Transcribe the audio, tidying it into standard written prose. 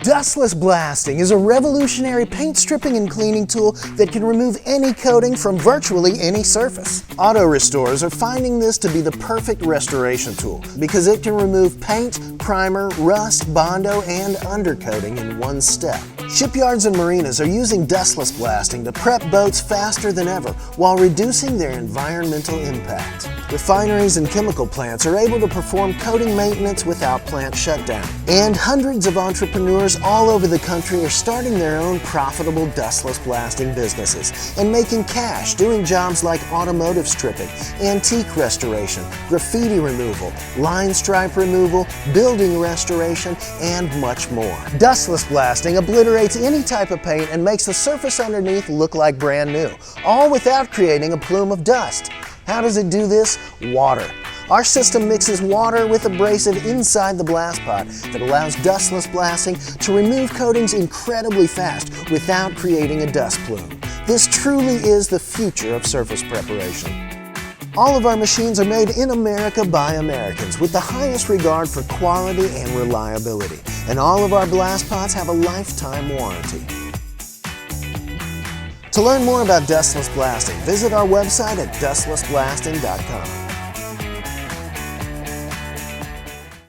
Dustless Blasting is a revolutionary paint stripping and cleaning tool that can remove any coating from virtually any surface. Auto restorers are finding this to be the perfect restoration tool because it can remove paint, primer, rust, bondo, and undercoating in one step. Shipyards and marinas are using Dustless Blasting to prep boats faster than ever while reducing their environmental impact. Refineries and chemical plants are able to perform coating maintenance without plant shutdown. And hundreds of entrepreneurs all over the country are starting their own profitable dustless blasting businesses and making cash doing jobs like automotive stripping, antique restoration, graffiti removal, line stripe removal, building restoration, and much more. Dustless Blasting obliterates any type of paint and makes the surface underneath look like brand new, all without creating a plume of dust. How does it do this? Water. Our system mixes water with abrasive inside the blast pot that allows Dustless Blasting to remove coatings incredibly fast without creating a dust plume. This truly is the future of surface preparation. All of our machines are made in America by Americans with the highest regard for quality and reliability. And all of our blast pots have a lifetime warranty. To learn more about Dustless Blasting, visit our website at dustlessblasting.com.